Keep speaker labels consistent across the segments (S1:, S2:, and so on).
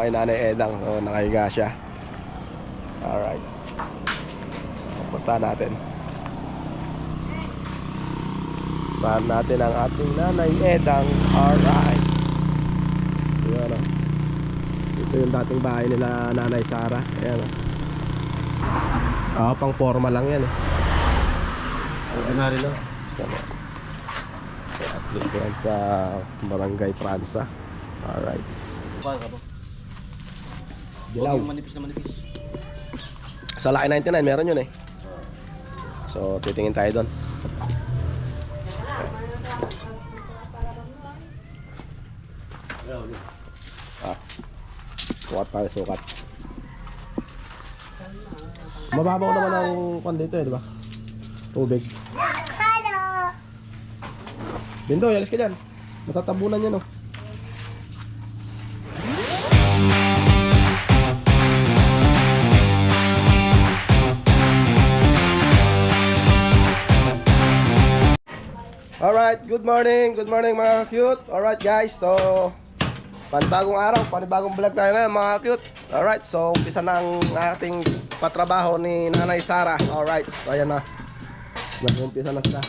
S1: Kay Nanay Edang, nakahiga siya. Alright. Punta natin. Puntahan natin ang ating Nanay Edang. Alright. Ayan, ito yung dating bahay nila Nanay Sara. Ayan, pang forma lang yan
S2: Ordinary lang.
S1: At yan sa Barangay Pransa. Alright.
S2: Dilaw. Yung manipis na manipis.
S1: Sa Laki 99 meron yun So titingin tayo doon. Sukat tayo, sukat. Mababaw naman ang kwan dito di ba? Tubig.
S3: Hello!
S1: Bindoy, alis ka dyan. Matatabunan yan Alright, good morning mga cute. Alright guys, so panibagong araw, panibagong vlog tayo ngayon mga cute. Alright, so umpisa na ang ating patrabaho ni Nanay Sara. Alright, so ayan na. Nag-umpisa na sila.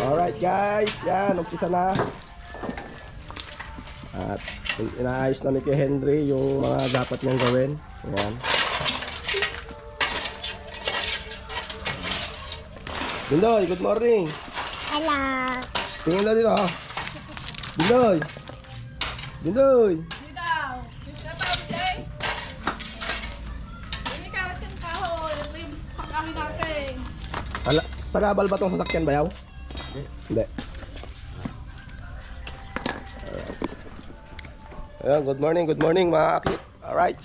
S1: Alright guys, yan, umpisa na. At inaayos na ni kay Henry yung mga dapat niyang gawin. Ayan. Bindoy, good morning.
S3: Hello!
S1: Tingin daw dito Bindoy. Bindoy.
S4: Daw, kita tahu Jay. Ini kalat yung kahoy, lim pagkain natin.
S1: Sagabal ba tong sasakyan bayaw? Hindi. Ayan, good morning mga akit. Alright.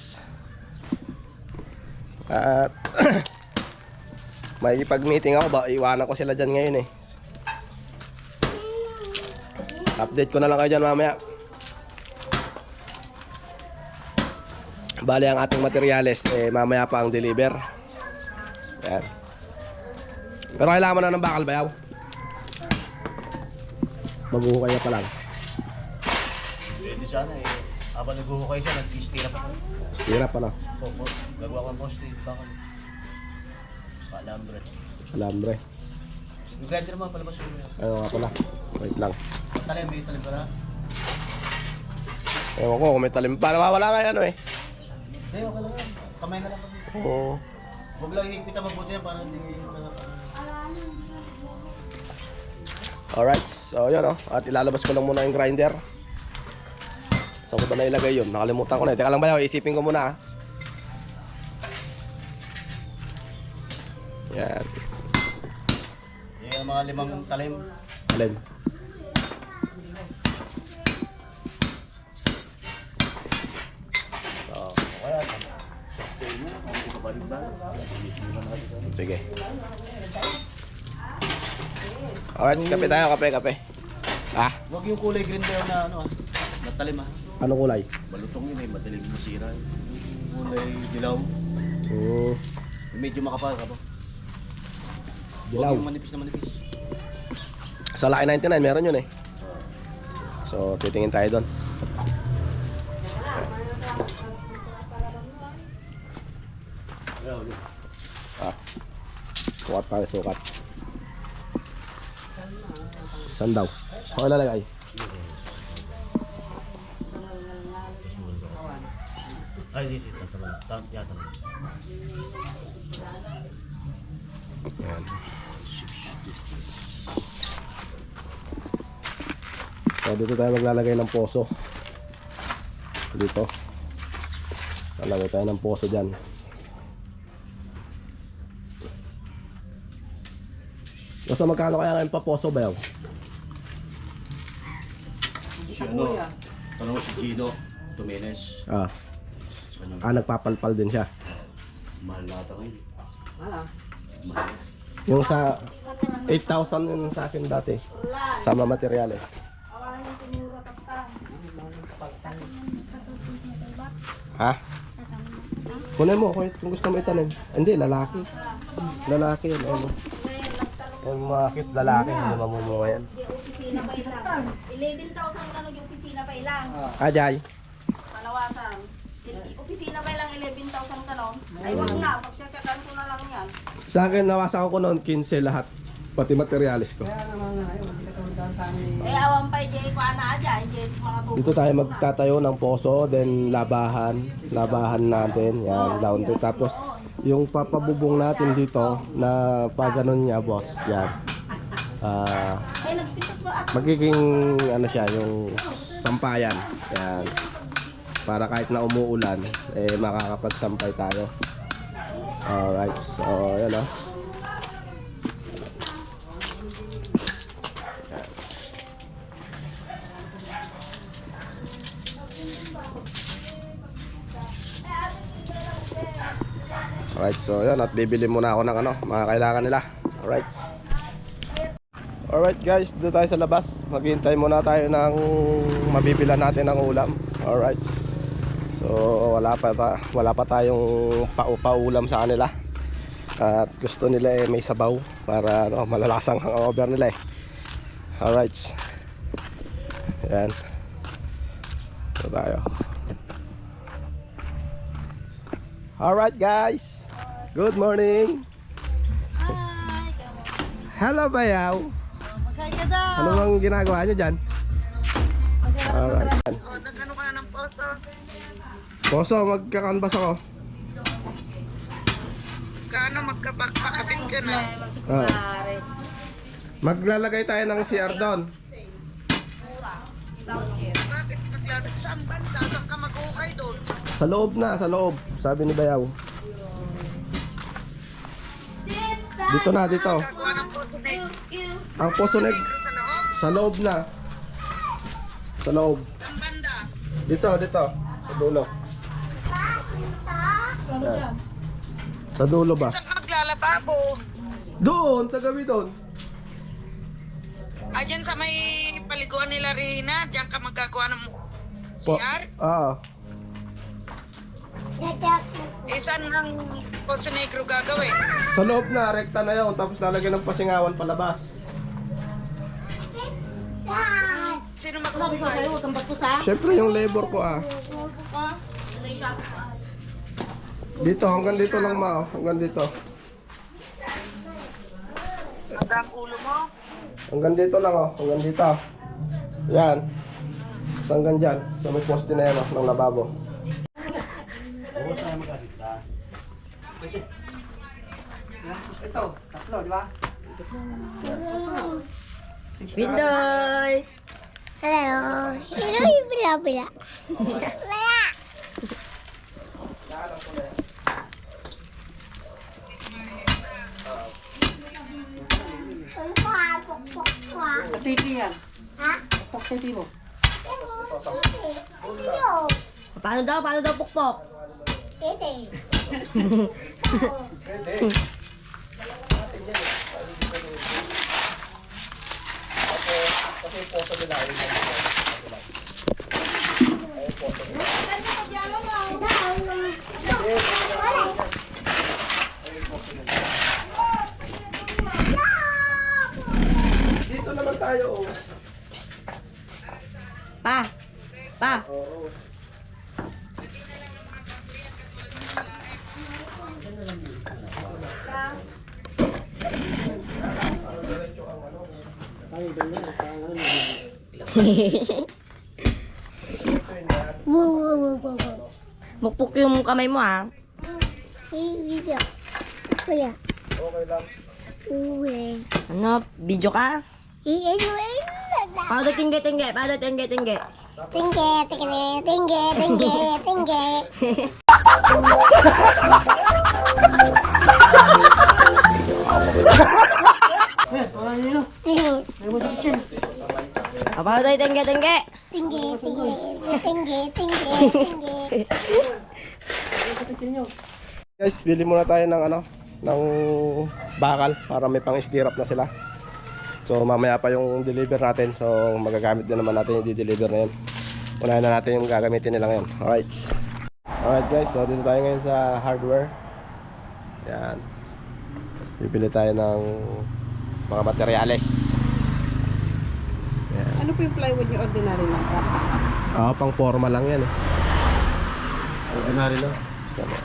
S1: At may pag-meeting ako ba? Iwanan ko sila dyan ngayon Update ko na lang kayo dyan mamaya. Bali ang ating materyales mamaya pa ang deliver. Ayan. Pero kailangan mo na ng bakal bayaw. Maghuhukay na pa lang.
S2: Pwede sana habang naghuhukay siya, nag-istira pa.
S1: Hirap pa na.
S2: Gagawa ko ng poste, bakal. Sa alambre.
S1: Alambre.
S2: Yung grinder naman, palabas yung
S1: Ano nga pala. Wait lang.
S2: talim, may talim para.
S1: Ewan ko kung may talim pa. Nawawala nga yan
S2: Hindi, okay lang yan. Kamay na lang kami.
S1: Oo.
S2: Huwag lang higpit ang mabuti yan para hindi
S1: Alright. So yun At ilalabas ko lang muna yung grinder. Saan ko ba na ilagay yun? Nakalimutan ko na. Teka lang ba isipin ko muna Yan.
S2: yung mga 5 talim.
S1: Alin? Sige. Alright, kape tayo, kape.
S2: Huwag yung kulay green tayo na na talim
S1: Anong kulay?
S2: Balutong yun madaling masira. Yung kulay dilaw.
S1: Oo.
S2: Medyo makapal ka ba?
S1: Dilaw.
S2: Huwag yung manipis na manipis.
S1: Sa Laki 99 meron yun So titingin tayo doon. Sukat tayo, sukat. Saan daw? Okay lalagay.
S2: Ay, dito. Yata.
S1: Yan. So dito tayo maglalagay ng poso. Dito. Lalagay tayo ng poso dyan. Basta magkano kaya ngayon pa poso ba yun?
S2: Si tanong mo si Gino Tumenes.
S1: Nagpapalpal din siya.
S2: Mahal na ata ngayon. Mahal.
S1: Yung sa 8,000 yun sa akin dati. Sama materyales. Ha? Kunin mo kung gusto mo itanim. Hindi, lalaki. Lalaki yun. Yung mga cute lalaki, hindi mamumunga yan.
S5: opisina pa ilang. 11,000 ano yung opisina pa ilang.
S1: Ajay.
S5: Palawasan. Opisina pa ilang 11,000 talong. Ay wag na, pagtsatsakan ko na lang yan.
S1: Sa akin, nawasan ko noon 15 lahat. Pati materialis ko.
S5: Eh awan pa jay ko ana aja, jay mga tubo.
S1: Dito tayo magtatayo ng poso, then labahan. Labahan natin. Yan, down to. Tapos, yung papabubong natin dito na pag ganun niya, boss. Yan.
S5: Ay nagpitas ba ako?
S1: Magiging ano siya, yung sampayan. Yan. Para kahit na umuulan, eh makakapagsampay tayo. Alright. So, yan o. Alright, so yan, at bibili muna ako ng ano, mga kailangan nila. Alright. Alright guys, dito tayo sa labas. Maghihintay muna tayo ng mabibilan natin ng ulam. Alright. So wala pa tayong paulam sa kanila. At gusto nila may sabaw para ano, malalasang hangover nila Alright. Yan. Dito tayo. Alright guys. Good morning. Hello bayaw. Ano bang ginagawa nyo dyan? Alright.
S5: Nagano ka na ng poso?
S1: Poso, magkakanbas ako.
S5: Kaano magkapakabit ka na?
S1: Maglalagay tayo ng CR doon.
S5: Bakit maglalagay? Saan bansa? Saan ka mag-ukay doon?
S1: Sa loob na, sa loob. Sabi ni bayaw. Dito na, dito. Ang poso neg sa loob na. Sa loob.
S5: Saan banda?
S1: Dito, dito. Sa dulo. Yan. Sa dulo ba?
S5: Saan ka maglalababo?
S1: Doon, sa gabi doon.
S5: Diyan sa may paliguan nila Rina, diyan ka magagawa ng CR?
S1: Oo.
S5: Eh, saan ang Poso Negro gagawin?
S1: Sa loob na, rekta na yun. Tapos lalagyan ng pasingawan palabas.
S5: Sino mag-ukay?
S1: Siyempre yung labor ko Dito, hanggang dito lang hanggang dito.
S5: Hanggang ulo mo?
S1: Hanggang dito lang hanggang dito. Yan. Tapos hanggang dyan. Sa may poste na yan ng lababo.
S6: Ito, tatlo, di ba?
S3: Pindoy! Hello! Hello, yung bila-bila. Wala!
S6: Titi yan.
S3: Ha?
S6: Titi mo.
S3: Iyo!
S7: Paano daw pukpok?
S3: Tete!
S1: Kasi yung poso nila ay dito naman tayo
S7: Pa.
S1: Oo.
S7: Mukpok yung kamay mo ha.
S3: Video. Kuya.
S1: Okay lang.
S3: Uwe.
S7: Ano, video ka? Paano tingge?
S3: Tingge, tingge.
S6: Wala nyo. May mo sa kitchen.
S7: Paano tayo tingge?
S3: Tingge.
S6: Sa kitchen nyo.
S1: Guys, bili muna tayo ng ng bakal para may pang-stirrup na sila. So mamaya pa yung deliver natin. So magagamit din naman natin yung di-deliver na yun. Unahin na natin yung gagamitin nila ngayon. Alright. Alright guys, so dito tayo ngayon sa hardware. Yan. Bibili tayo ng mga materyales.
S4: Ano po yung plywood niyo? Ordinary lang po?
S1: Pang forma lang yan eh.
S2: Ordinary lang.
S1: Tama.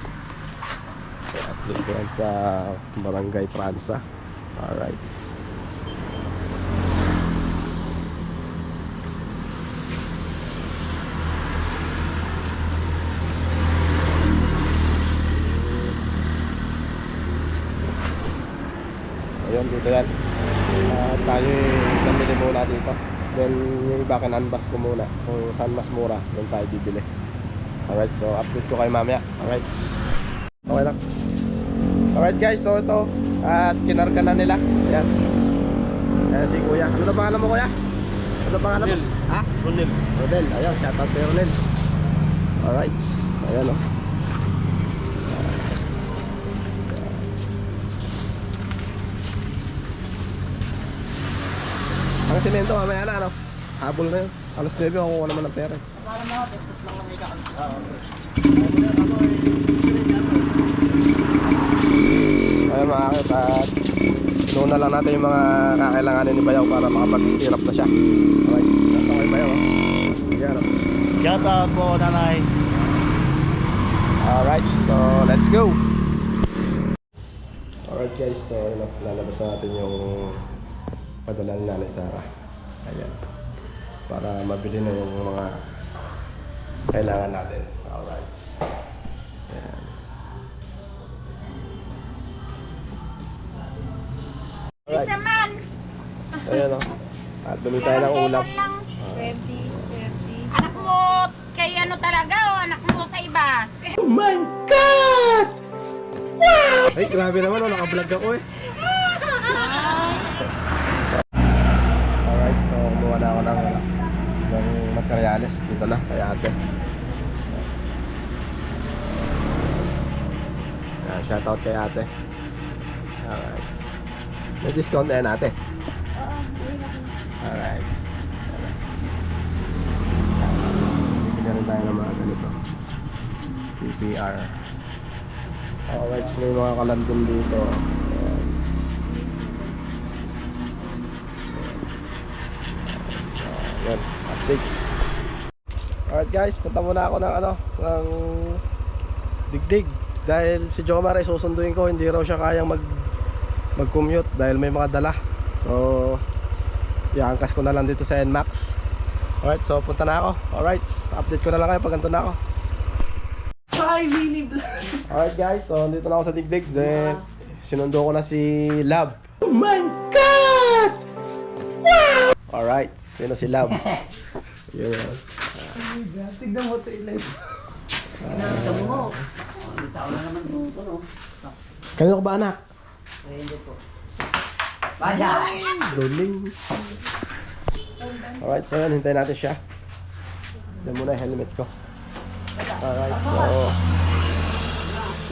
S1: So, upload ko yan sa Barangay Pransa. Alright. Ayun, dito yan. Tayo namili muna dito. Then yung iba kinanbas ko muna. Kung saan mas mura, doon tayo bibili. Alright, so update ko kayo mamaya. Alright. Okay lang. Alright guys, so ito. At kinarga na nila. Ayan. Ayan si Kuya. Ano na pangalan mo, Kuya? Ano na pangalan mo?
S2: Ronel.
S1: Ha?
S2: Ronel.
S1: Rodel. Ayun, shoutout kay Rodel. Alright. Ayan o. Ang semento mamaya na, ano? Habol na yun. Alas 9 ako kuha naman ng pera. Ayun mga kakit, at doon na lang natin yung mga kakailanganin ni Bayaw para makapag-steer up na siya. Alright, ito kay Bayaw. Ayan o.
S2: Shout out po, nanay.
S1: Alright, so let's go! Alright guys, so yun, lalabas na natin yung padala ni Nanay Sara. Ayan. Para mabili na yung mga kailangan natin. Alright. Ayan. Alright. Ayan o. At bili tayo ng ulam.
S4: Anak mo, kay ano talaga o anak mo sa iba?
S1: Ay, grabe naman o. Naka-vlog ako eh. Alright, so kumuha na ako ng materials dito na kay ate. Shoutout kay ate. Alright. May discount na yan ate. Alright. Bibigyan rin tayo ng mga ganito. PPR. Alright, so may mga kalandun dito. Ayan. So, yun, update. Alright guys, punta muna ako ng ng Digdig. Dahil si Jomar ay susunduin ko, hindi raw siya kayang mag-commute dahil may mga dala. So, iangkas ko na lang dito sa NMAX. Alright, so punta na ako. Alright, update ko na lang kayo pag ganito na ako. Alright guys, so dito na ako sa Digdig. Then, sinundo ko na si Lab. Oh my God! Wow! Alright, sino si Lab? Yun yun.
S6: Tignan mo ito ilay.
S5: Sa mo. Tao na naman dito, no?
S1: Kanino ka ba anak?
S5: Hindi po. Baja!
S1: Rolling. Alright, so yun, hintayin natin siya. Yan muna yung helmet ko. Alright, so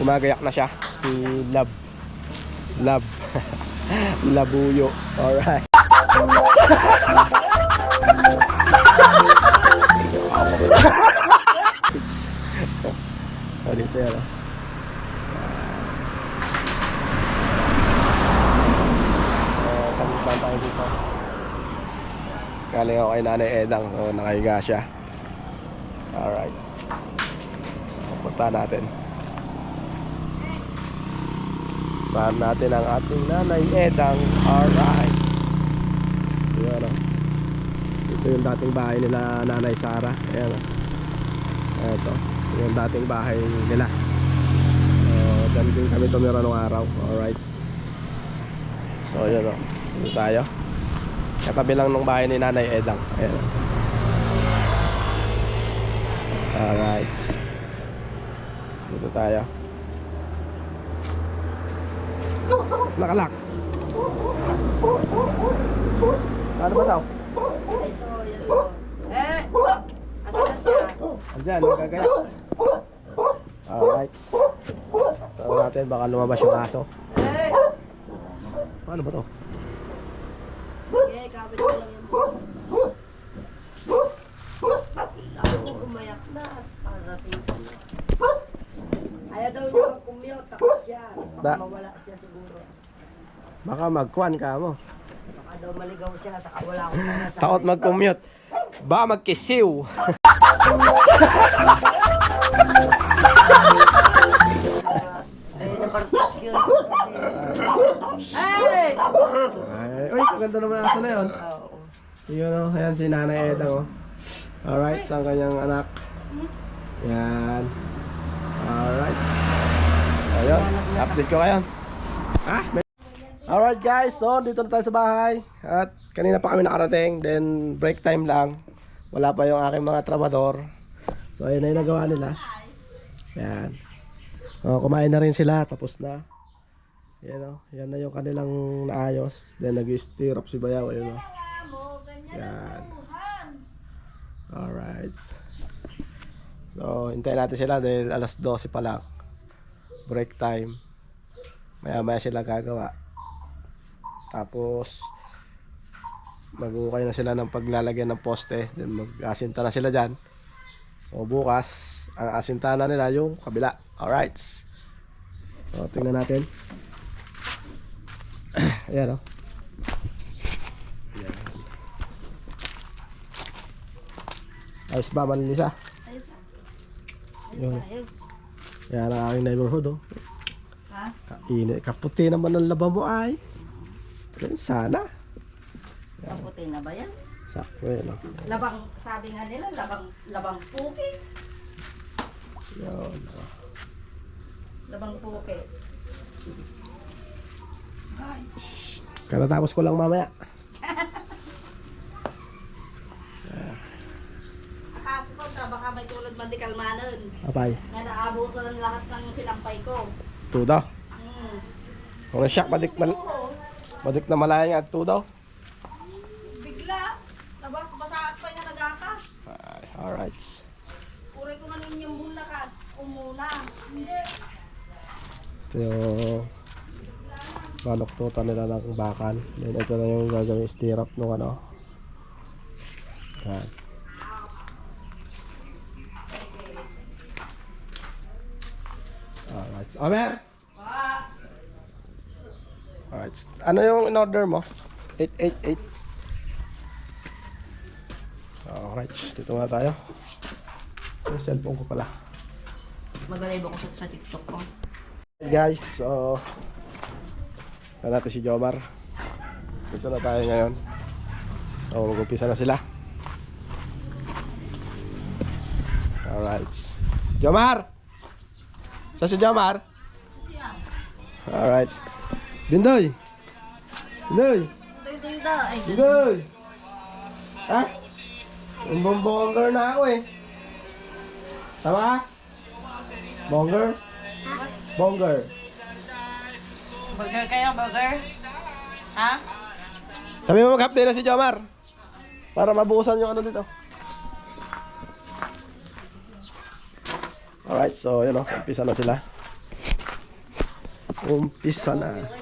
S1: gumagayak na siya. Si Lab. Lab. Labuyo. Alright. O, dito yan. Sampan tayo dito. Galing ako kay Nanay Edang. O, nakahiga siya. Alright. Punta natin. Puntahan natin ang ating Nanay Edang. Alright. Ayan o. Ito yung dating bahay nila Nanay Sara. Ayan o. Ito. Yung dating bahay nila. Dyan din kami tumira nung araw. Alright. So yun o. Dito tayo. Katabi lang nung bahay ni Nanay Edang. Ayan o. Alright. Dito tayo. Nakalak. Ano ba daw? Andyan, nagkagaya. Alright. Tawag natin, baka lumabas yung aso. Paano ba to?
S5: Okay, kapit ko lang yan. Umayak na at parating ko na. Ayaw daw niya mag-commute, takot siya. Baka mawala siya siguro.
S1: Baka magkuhan ka mo.
S5: Baka daw
S7: daw maligaw siya, saka wala akong sinasabi.
S1: Takot mag-commute. Baka magkisiw.
S7: Ay, napartok yun. Ay!
S1: Ay, uy, maganda naman aso na yun.
S7: Oo.
S1: Yun o, ayan si Nanay Eda o. Alright, sa kanyang anak. Yan. Alright. Ayun, update ko kayo. Alright guys, so dito na tayo sa bahay. At kanina pa kami nakarating, then break time lang. Wala pa yung aking mga trabador. So ayun na yung nagawa nila. Yan. O, kumain na rin sila, tapos na. Yan o, yan na yung kanilang naayos. Then nag-stir up si Bayaw, ayun o. Yan. Alright. So, hintayin natin sila dahil alas 12 pa lang. Break time. Maya-maya sila gagawa. Tapos, mag-ukay na sila ng paglalagyan ng poste. Then mag-asinta na sila dyan. So, bukas, ang asinta na nila yung kabila. Alright. So, tingnan natin. Ayan o. Ayos ba, Manlisa?
S5: Ayos.
S1: Yan ang aking neighborhood, oh.
S5: Ha?
S1: Kaputi naman ang laba mo, ay. Ganun sana.
S5: Kaputi na ba yan?
S1: Sakto yan, oh.
S5: Labang, sabi nga nila, labang puki.
S1: Yun, oh.
S5: Labang puki.
S1: Katatapos ko lang mamaya.
S5: Akasa ko, baka may tulad man di kalmanon.
S1: Apay.
S5: Na naabutan ng lahat ng silampay ko.
S1: Tudaw.
S5: Hmm.
S1: Kung siyak, madik na malayang at tudaw.
S5: Bigla, basaak pa niya nagakas.
S1: Ay, alright.
S5: Uray ko man yung buna ka, umuna. Hindi.
S1: Ito yung manoktutan nila ng bakal. Then ito na yung gagawin stirrup nung ano. Yan. Alright. Omer! Alright. Ano yung in-order mo? 888. Alright. Dito nga tayo. Yung cellphone ko pala.
S7: Mag-live ako sa TikTok ko.
S1: Hey guys, so ito natin si Jomar. Dito na tayo ngayon. So mag-umpisa na sila. Alright. Jomar! Saan si Jomar? Alright. Bindoy! Bindoy! Bindoy! Ha? Bonger na ako eh. Tama? Bonger? Bonger.
S5: Burger kayo, burger? Ha?
S1: Sabi mo mag-update na si Jomar para mabuhusan yung ano dito. Alright, so yun o, umpisa na sila. Umpisa na. Yan.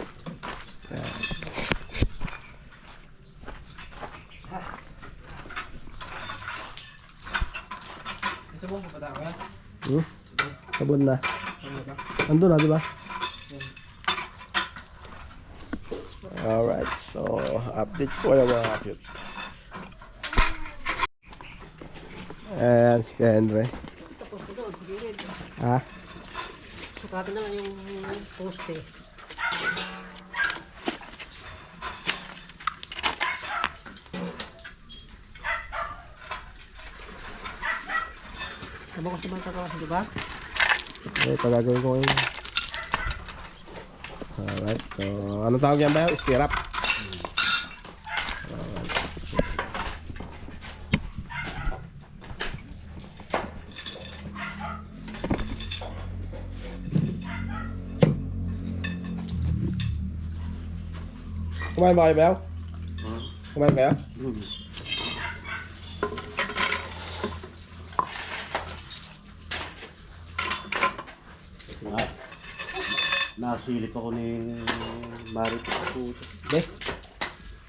S1: Sabon na. Andun na, di ba? Alright, so update ko yung mga cute. Ayan, si Henry. Ha?
S6: Sukatin na yung poste. Tama ko sa mga tatawas, di ba?
S1: Okay, pagagawin ko yun. Alright, so anong tawag yan ba yun? Stirrup. Kumain ba kayo, Bel? Kumain kayo?
S2: Nasilip ako ni Marit ako.
S1: Be?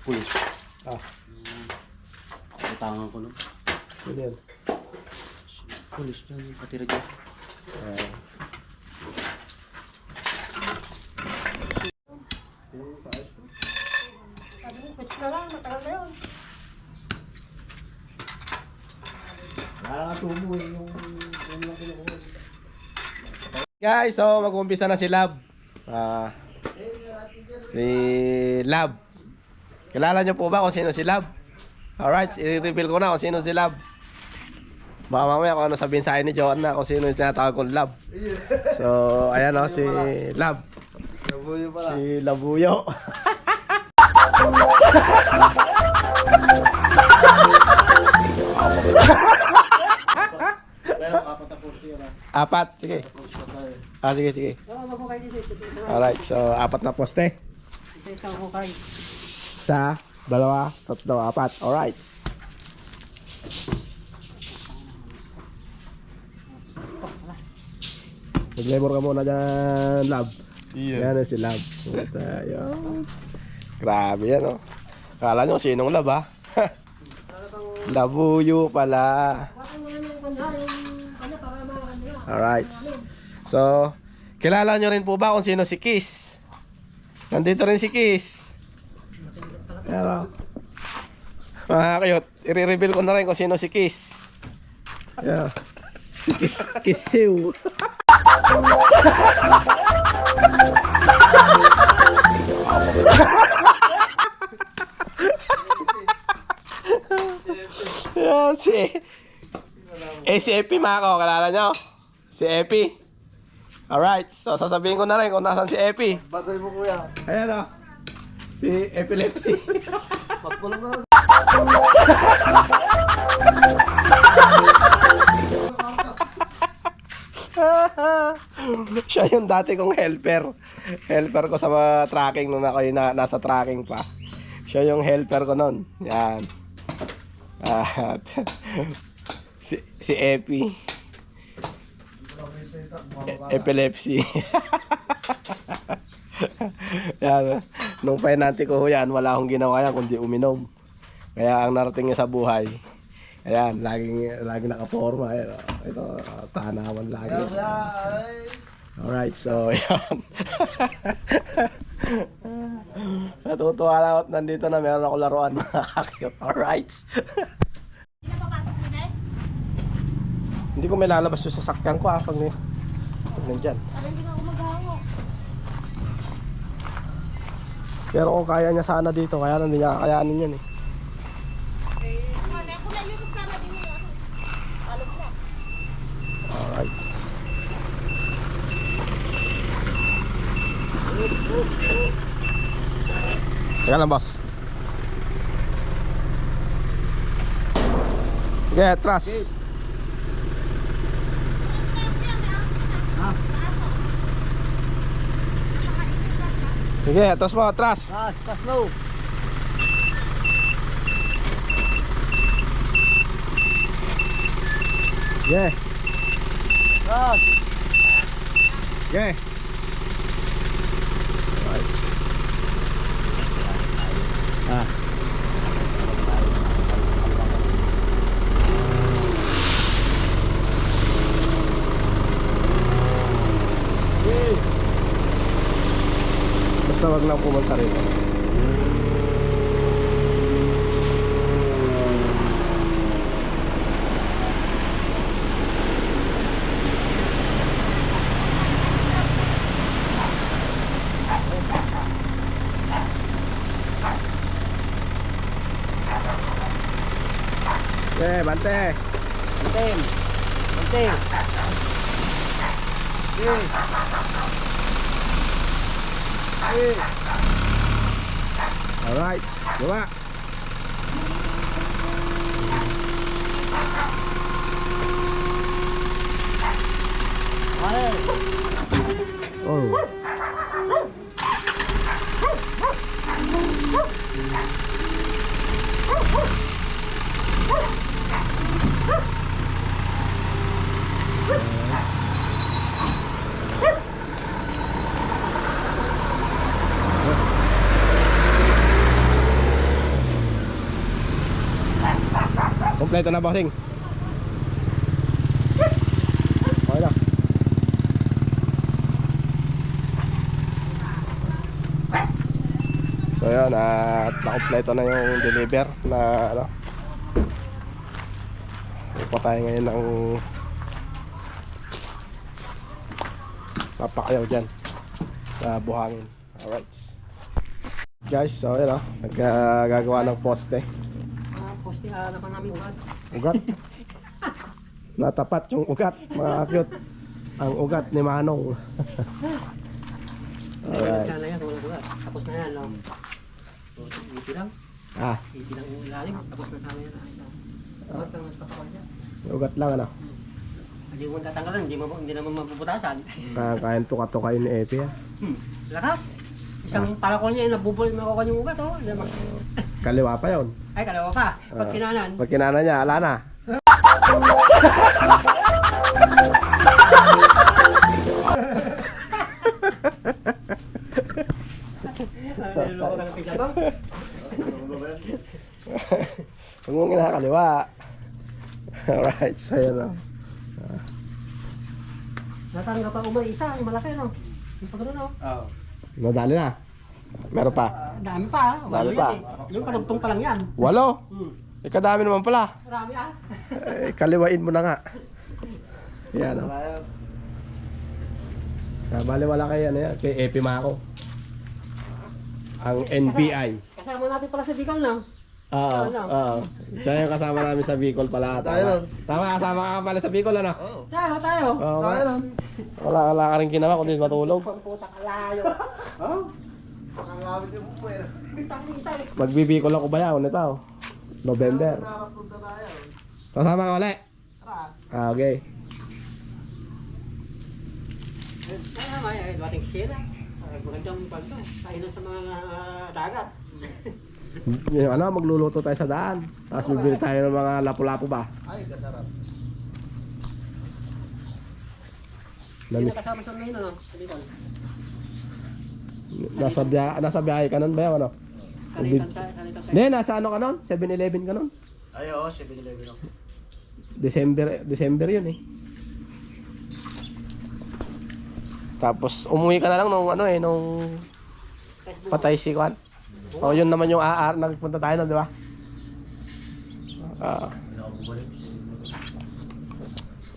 S2: Pulis.
S1: Ah,
S2: Utangan ko nun.
S1: yun yun.
S2: Pulis dyan, patira dyan.
S6: Sabi ko, pwede na lang. tubo eh. Yung
S1: Guys, so mag-uumpisa na si Lab. Si Lab. Kilala niyo po ba kung sino si Lab? Alright, i-reveal ko na kung sino si Lab. Baka mamaya kung ano sabihin sa akin ni Joan na kung sino yung tinatawag kong Lab. So, ayan o, si Lab.
S2: Labuyo pala.
S1: Si Labuyo.
S2: Pero apat na post yun ah.
S1: Apat, sige.
S2: Post na tayo.
S1: Sige, sige.
S6: wag mo kayo dito.
S1: Alright, so apat na poste.
S6: Isa-isang ko kayo.
S1: Isa, dalawa, tatlo, apat. Alright. Mag-labor ka muna dyan, Lab. Yan na si Lab. Ayun. Grabe yan, oh. Kala nyo sinong Lab, ha? Labuyo pala. Alright. So, kilala nyo rin po ba kung sino si Kiss? Nandito rin si Kiss. Ayan, oh. Mga cute, i-reveal ko na rin kung sino si Kiss. Ayan. Si Kiss, Kissiw. Ayan, si Epi, mga ko, kalala nyo? Si Epi. Alright, so sasabihin ko na rin kung nasan si Epi.
S2: Bagay mo kuya.
S1: Ayan o. Si Epilepsy.
S2: Patpolo na.
S1: Siya yung dati kong helper. Helper ko sa mga tracking nung ako yung nasa tracking pa. Siya yung helper ko nun. Yan. At si Epi. Epilepsy. Yan. Nung painanti ko yan, wala akong ginawa yan kundi uminom. Kaya ang narating niya sa buhay, ayan, laging nakaporma. Ayan, ito, tanawan lagi. Alright, so yan. Natutuwa lang at nandito na meron ako laruan, mga kakiyot. Alright. Hindi ko may lalabas yung sasakyan ko pag nandyan. Pero kung kaya niya sana dito, kaya hindi niya kakayanin yan eh. Alright. Teka lang, boss. Sige, atras. Sige, atras mo, atras.
S6: Tas low.
S1: Yeah.
S6: Tas.
S1: Yeah. Right. Basta wag lang pumunta rito. Okay, bante.
S6: Banting. Banting.
S1: Alright, gawa. Oh. Kompleto na, bossing. Okay na. So yun, at nakompleto na yung deliver na ano. Kukuha tayo ngayon ng papakayaw dyan sa buhangin. Alright. Guys, so yun o. Nagagawa ng poste.
S6: Posting naman namin ugat.
S1: Ugat. Natapat yung ugat, mga cute. Ang ugat ni Manong. Alright.
S6: Na yan, walang ugat. Tapos na yan, no? Iti lang. Iti lang yung ilalim. Tapos na sana yan. Ugat lang mas kapakal dyan.
S1: Ugat lang ano.
S6: Hindi mo tatanggalan, hindi naman mapuputasan.
S1: Kakain tuka-tukain ni Epi ah.
S6: Lakas. Isang parakol niya, nabubulot mo ako yung ugat, oh.
S1: Kaliwa pa yun.
S6: Ay, kalawa pa. Pag kinanan.
S1: Pag kinana niya, ala na.
S6: Niloloko ka ng pigabang.
S1: Huwag mong kinakaliwa. Alright, so yun o.
S6: Natangga pa umay isa, yung malaki, no? Yung pag no?
S1: Nadali na. Meron pa.
S6: Dami pa, ah.
S1: Dami pa.
S6: Yung kadugtong pa lang yan.
S1: 8. Ikadami naman pala.
S6: Marami, ah.
S1: Kaliwain mo na nga. Yan o. Bali wala kay ano yan, kay Epi Mako. Ang NBI.
S6: Kasama natin pala sa Bicol, no?
S1: Oo, oo. Siya yung kasama namin sa Bicol pala. Tama, kasama ka pala sa Bicol ano?
S6: Saan tayo?
S1: Oo, wala ka rin ginawa kundi matulog.
S6: Puta kalayo. Oh?
S1: Magbibicol ako ba yan? Ito. November. Kasama ka ulit? Okay.
S6: Ay, dating sila. Magandang pagto. Kainan sa mga dagat.
S1: Yung ano, magluluto tayo sa daan. Tapos bibili tayo ng mga lapu-lapu ba?
S2: Ay, kasarap.
S6: Hindi nakasama sa main, ano? Sa Bicol.
S1: Nasa biyahe ka nun ba yun, ano?
S6: Salitan tayo.
S1: Hindi, nasa ano ka nun? 7-Eleven ka nun?
S2: Ay, oo, 7-Eleven ako.
S1: December yun eh. Tapos umuwi ka na lang nung ano eh, nung patay si Kwan. O yun naman yung nagpunta tayo nun, di ba?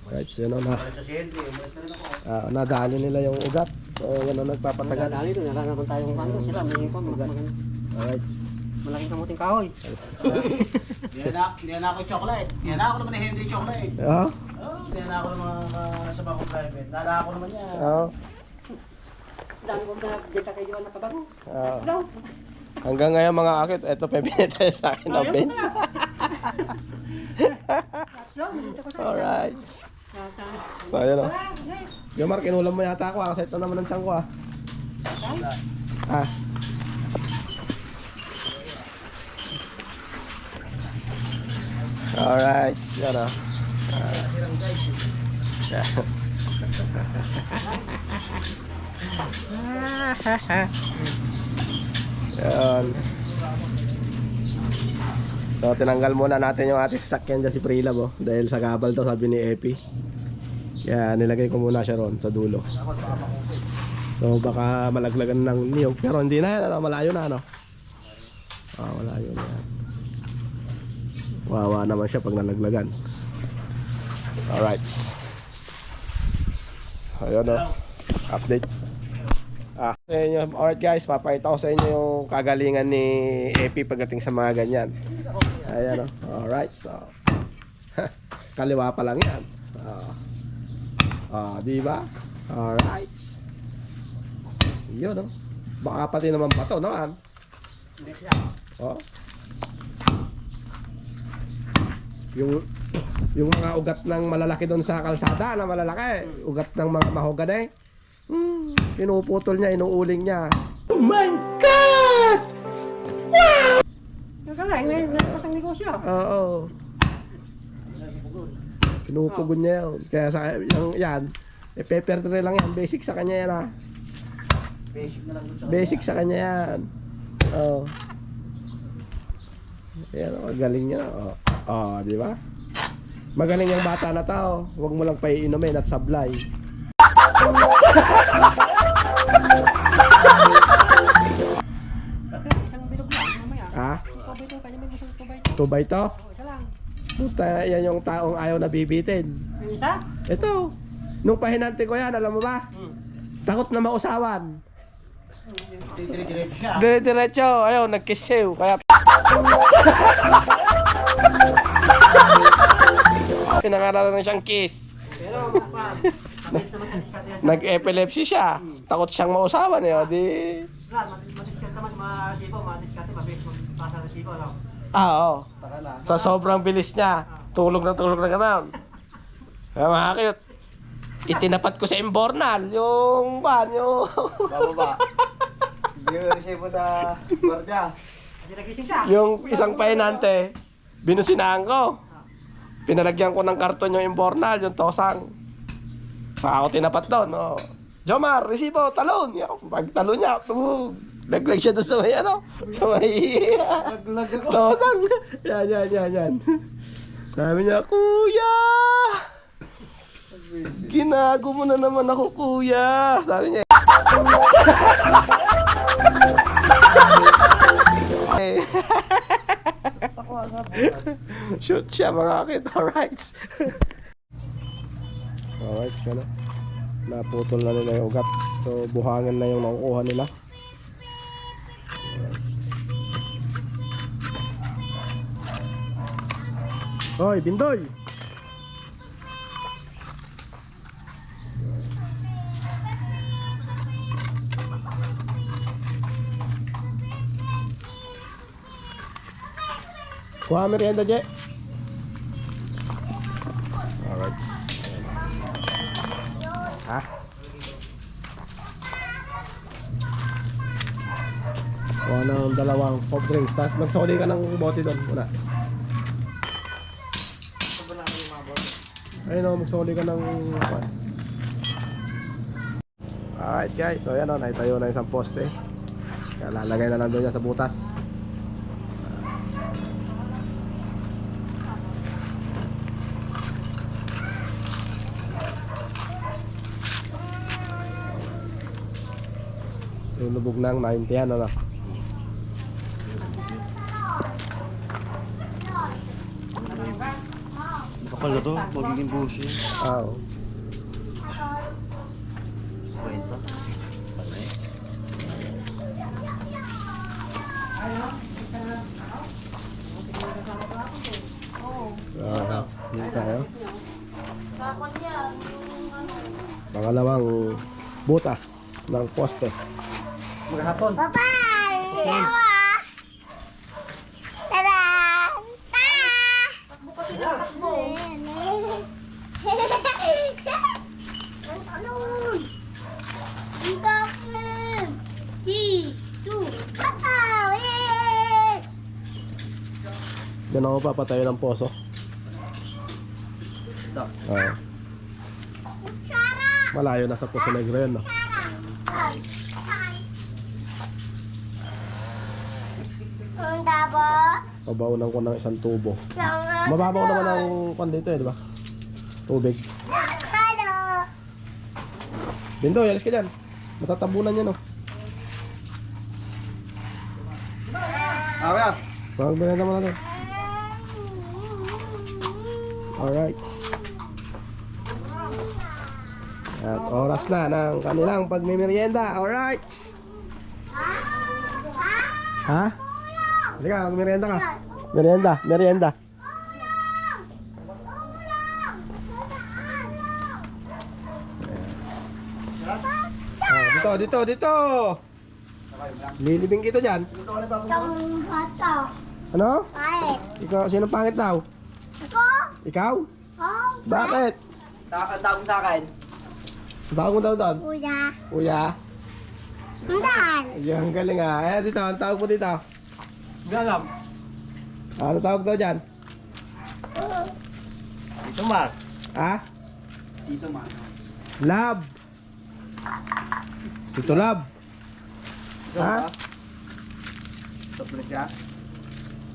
S1: Right, so yun na.
S2: Sa Shelby, umalis na rin ako.
S1: Nadali nila yung ugat. So yun ang nagpapatagal.
S6: Dali doon, naman tayong kanto. Sila, may pa,
S1: Alright.
S6: malaking kamuting kahoy.
S2: Niyan ako yung chocolate. Niyan ako naman ni Henry chocolate.
S1: Oo.
S2: Oh, niyan ako ng mga kasama kong private. Nala ako naman yan.
S1: Oo.
S6: Dami ko na dito kayo na kabago.
S1: Oo. Hanggang ngayon mga akit, eto pebili tayo sa akin ng Benz. Alright. So yun o. Jomar, kinulam mo yata ako kasi ito naman ang tiyan ko Alright, yan o. Yan. So tinanggal muna natin yung ating sasakyan dyan si Prilab oh, dahil sa gabal to sabi ni Epi. Kaya nilagay ko muna siya ron sa dulo. So baka malaglagan ng niyog pero hindi na yan, malayo na ano. Malayo na yan. Wawa naman siya pag nalaglagan. Alright. Ayun o. Update. Sa inyo, alright guys, papakita ko sa inyo yung kagalingan ni Epi pagdating sa mga ganyan. Ayan o. Alright, so. Kaliwa pa lang yan. Diba? Alright. Yun o. Baka pati naman pa to, naman. Yung mga ugat ng malalaki doon sa kalsada na malalaki, ugat ng mga mahoganay. Pinuputol niya, inuuling niya. Oh my God! Wow!
S6: Kagaling, may nagpasang negosyo.
S1: Oo. Pinupugon niya yun. Kaya sa yan, pepper tray lang yan. Basic sa kanya yan
S2: Basic na lang doon sa
S1: Basic sa kanya yan. Oo. Ayan, magaling niya. Di ba? Magaling yung bata na tao. Huwag mo lang paiinumin at sablay.
S6: Isang bilog lang, mamaya.
S1: Ha?
S6: Tubay to, kanya may isang tubay.
S1: 2 by to?
S6: Isa lang.
S1: Puta, yan yung taong ayaw na bibitin.
S6: Yung isa?
S1: Ito, nung pahinante ko yan, alam mo ba? Takot na mausawan.
S2: Dire-diretso siya.
S1: Diretso, ayaw, nagkisew. Kaya pinangaralan na siyang kiss.
S6: Pero, mabilis naman sa discount yan.
S1: Nag-epilepsy siya. Takot siyang mausawan eh. O di...
S6: Madiscount naman, masipo, madiscount, mabilis magpasa ng sipo, no?
S1: Oo. Sa sobrang bilis niya. Tulog na gano'n. Kaya mga cute. Itinapat ko sa imbornal. Yung banyo.
S2: Bababa. Hindi ko resibo sa gwardiya.
S6: Hindi nagising siya.
S1: Yung isang pahinante, binusinahan ko. Pinalagyan ko ng karton yung imbornal, yung tosang. Saka ako tinapat doon. Oh. Jomar, resibo, talon. Pag talon niya, tumug. Naglag siya doon sa may ano? Sa may... tosang. Yan. Sabi niya, Kuya! Ginago mo na naman ako, Kuya! Sabi niya. Shoot siya mga kid. Alright. Alright siya na. Naputol na nila yung ugat. So buhangin na yung nakukuha nila. Hoy, Bindoy! Kuha merienda, Je. Alright. Ha? Kuha ng dalawang soft drinks. Tapos magsoli ka ng bote doon. Wala. Ayun o, magsoli ka ng... Alright guys, so yan o, naitayo na isang poste. Kaya lalagay na lang doon yan sa butas. Yung lubog ng 90 yan, ano?
S2: Kapal na to, magiging bullshit.
S1: Oo.
S2: Kwenta.
S1: Yun tayo.
S5: Sakon yan, yung ano.
S1: Pangalawang butas ng poste.
S6: Maghapon.
S3: Bye-bye! Yawa! Tada! Ta!
S5: Takbo kasi ng takbo.
S3: Ang talon! Ang talon! Dito! Pataw!
S1: Diyan ako papatayo ng poso. Oo. Malayo na sa Poso Negro yun, no?
S3: Ang dabo!
S1: Pabaunan ko ng isang tubo. Mababaw naman ang kwan dito eh, di ba? Tubig.
S3: Hello!
S1: Bindo, yalis ka dyan. Matatabunan yan, no?
S2: Kaya.
S1: Parang naman natin. Alright. At oras na ng kanilang pagmimerienda. Alright. Ha? Halika, magmerienda ka. Merienda. Dito. Lilibing kita dyan.
S3: Isang bata.
S1: Ano?
S3: Kahit.
S1: Ikaw, sino pangit daw?
S3: Ako?
S1: Ikaw?
S3: Oh,
S1: Bakit?
S7: Nakakatawag sa akin.
S1: Tawag mo daw doon.
S3: kuya.
S1: Kuya.
S3: Undan.
S1: Yan, galing ah. Eh, dito, ang tawag mo dito.
S6: Hindi alam.
S1: Ano tawag daw dyan?
S2: Dito, Mark.
S1: Ha?
S2: Dito, Mark.
S1: Lab. Tito Lab. Ha?
S2: Tapos ka?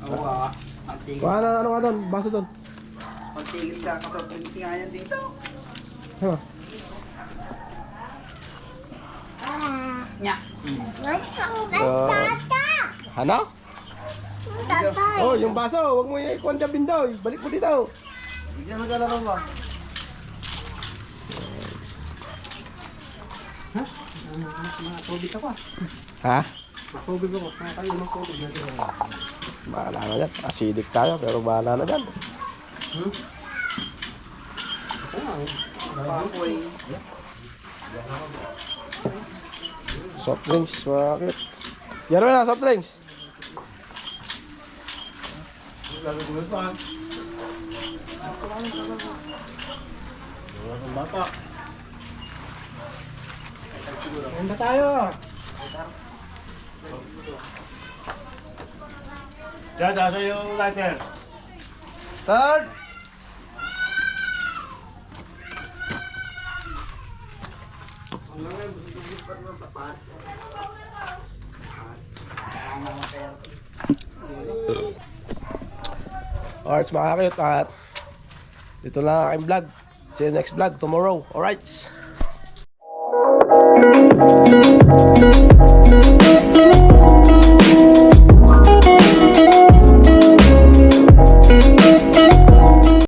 S7: Oo,
S1: Ano ka doon? Baso doon.
S7: pagtigil sa kasopin singayan dito.
S1: Huh.
S7: Nya.
S3: Masang bata.
S1: Ano?
S3: Tatay.
S1: Oh, yung baso, huwag mo i-kuhan dyan, Bindoy. Balik mo dito.
S2: Bigyan mo dala ba?
S6: Mga tubig ako ah.
S1: Ha?
S6: Makubig ako. Kaya kayo makubig natin.
S1: Bahala na dyan. Acidic tayo, pero bahala na dyan.
S7: Papoy.
S1: Soft drinks, mga cute. Yan na, soft drinks.
S2: Gagawin pa. Wala kang bata.
S6: Ayan ba tayo?
S2: Diyan, nasa yung lighter.
S1: Third. Alright, mga cute. At dito lang ang aking vlog. See you next vlog tomorrow. Alright.